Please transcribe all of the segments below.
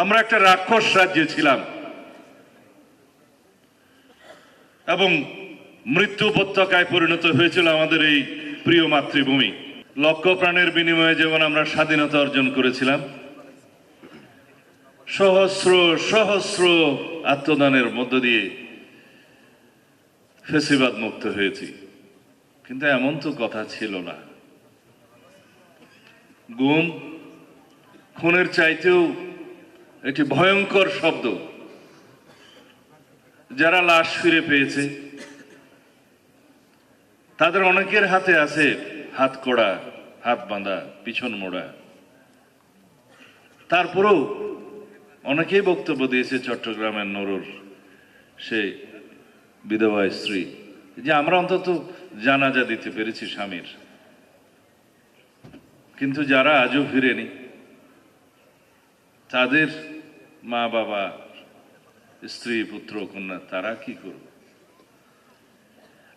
আমরা একটা রাক্ষস রাজ্যে ছিলাম এবং মৃত্যু উপত্যকায় পরিণত হয়েছিল আমাদের এই প্রিয় মাতৃভূমি। লক্ষ প্রাণের বিনিময়ে যেমন আমরা স্বাধীনতা অর্জন করেছিলাম, সহস্র সহস্র আত্মদানের মধ্য দিয়ে ফেসিবাদ মুক্ত হয়েছি। কিন্তু এমন তো কথা ছিল না। গুম খুনের চাইতেও একটি ভয়ঙ্কর শব্দ। যারা লাশ ফিরে পেয়েছে তাদের অনেকের হাতে আছে হাত কড়া, হাত বাঁধা, পিছন মোড়া। তারপরেও অনেকেই বক্তব্য দিয়েছে, চট্টগ্রামের নরুর সে বিধবা স্ত্রী, যে আমরা অন্তত জানাজা দিতে পেরেছি স্বামীর। কিন্তু যারা আজও ফিরেনি তাদের মা বাবা, স্ত্রী, পুত্র, কন্যা, তারা কি করবে?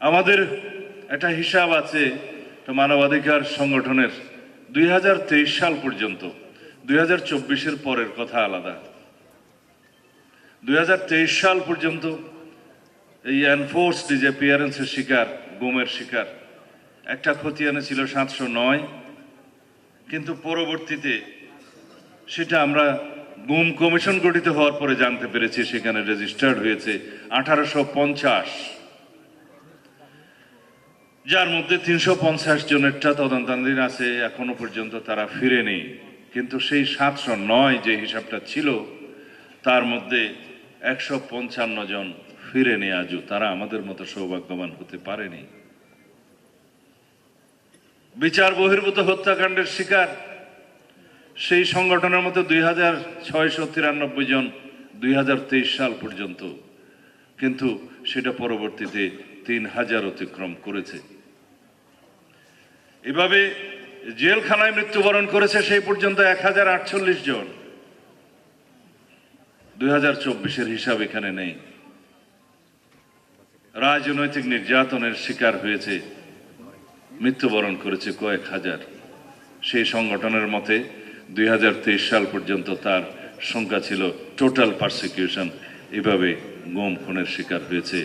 আমাদের একটা হিসাব আছে মানবাধিকার সংগঠনের 2023 সাল পর্যন্ত, 2024-এর পরের কথা আলাদা। 2023 সাল পর্যন্ত এই এনফোর্স ডিসঅ্যাপিয়ারেন্সের শিকার, গুমের শিকার একটা খতিয়ানে ছিল 709, কিন্তু পরবর্তীতে সেটা আমরা গুম কমিশন গঠিত হওয়ার পরে জানতে পেরেছি সেখানে রেজিস্টার্ড হয়েছে 1850, যার মধ্যে 350 জনেরটা তদন্তাধীন আছে, এখনো পর্যন্ত তারা ফিরেনি। কিন্তু সেই 709 যে হিসাবটা ছিল তার মধ্যে 155 জন ফিরেনি আজও। তারা আমাদের মতো সৌভাগ্যবান হতে পারেনি। বিচার বহির্ভূত হত্যাকাণ্ডের শিকার সেই সংগঠনের মধ্যে 2693 জন 2023 সাল পর্যন্ত, কিন্তু সেটা পরবর্তীতে 3000 অতিক্রম করেছে। এভাবে জেলখানায় মৃত্যুবরণ করেছে সেই পর্যন্ত 1048 জন। 2024-এর হিসাব এখানে নেই। রাজনৈতিক নির্যাতনের শিকার হয়েছে, মৃত্যুবরণ করেছে কয়েক হাজার। সেই সংগঠনের মতে 2023 সাল পর্যন্ত তার সংখ্যা ছিল টোটাল পারসিকিউশন, এভাবে গুম খুনের শিকার হয়েছে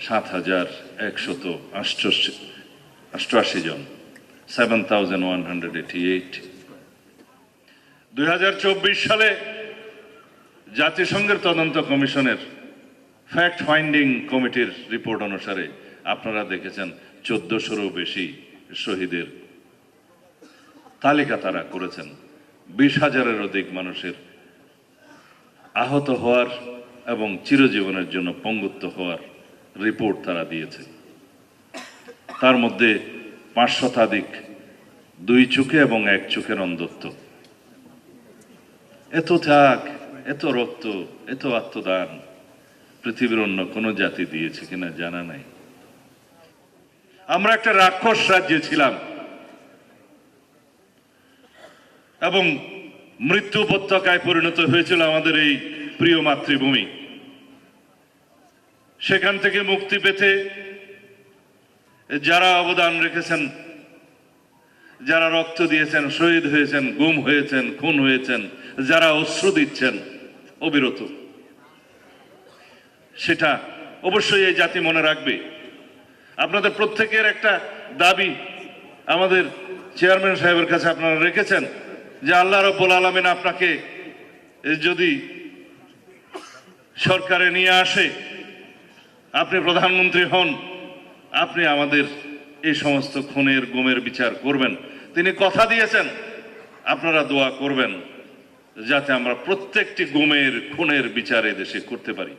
7188 জন, 7188। 2024 সালে জাতিসংঘের তদন্ত কমিশনের ফ্যাক্ট ফাইন্ডিং কমিটির রিপোর্ট অনুসারে আপনারা দেখেছেন 1400-রও বেশি শহীদের তালিকা তারা করেছেন। 20,000-এর অধিক মানুষের আহত হওয়ার এবং চিরজীবনের জন্য পঙ্গুত্ব হওয়ার রিপোর্ট তারা দিয়েছে। তার মধ্যে 5 শতাধিক 2 চোখে এবং 1 চোখের অন্ধত্ব। এত ত্যাগ, এত রক্ত, এত আত্মদান পৃথিবীর অন্য কোনো জাতি দিয়েছে কিনা জানা নাই। আমরা একটা রাক্ষস রাজ্যে ছিলাম এবং মৃত্যু উপত্যকায় পরিণত হয়েছিল আমাদের এই প্রিয় মাতৃভূমি। সেখান থেকে মুক্তি পেতে যারা অবদান রেখেছেন, যারা রক্ত দিয়েছেন, শহীদ হয়েছেন, গুম হয়েছেন, খুন হয়েছেন, যারা অশ্রু দিচ্ছেন অবিরত, সেটা অবশ্যই এই জাতি মনে রাখবে। আপনাদের প্রত্যেকের একটা দাবি আমাদের চেয়ারম্যান সাহেবের কাছে আপনারা রেখেছেন, যে আল্লাহ রাব্বুল আলামিন আপনাকে যদি সরকারে নিয়ে আসে, আপনি প্রধানমন্ত্রী হন, আপনি আমাদের এই সমস্ত খুনের গুমের বিচার করবেন। তিনি কথা দিয়েছেন, আপনারা দোয়া করবেন যাতে আমরা প্রত্যেকটি গুমের খুনের বিচার এদেশে করতে পারি।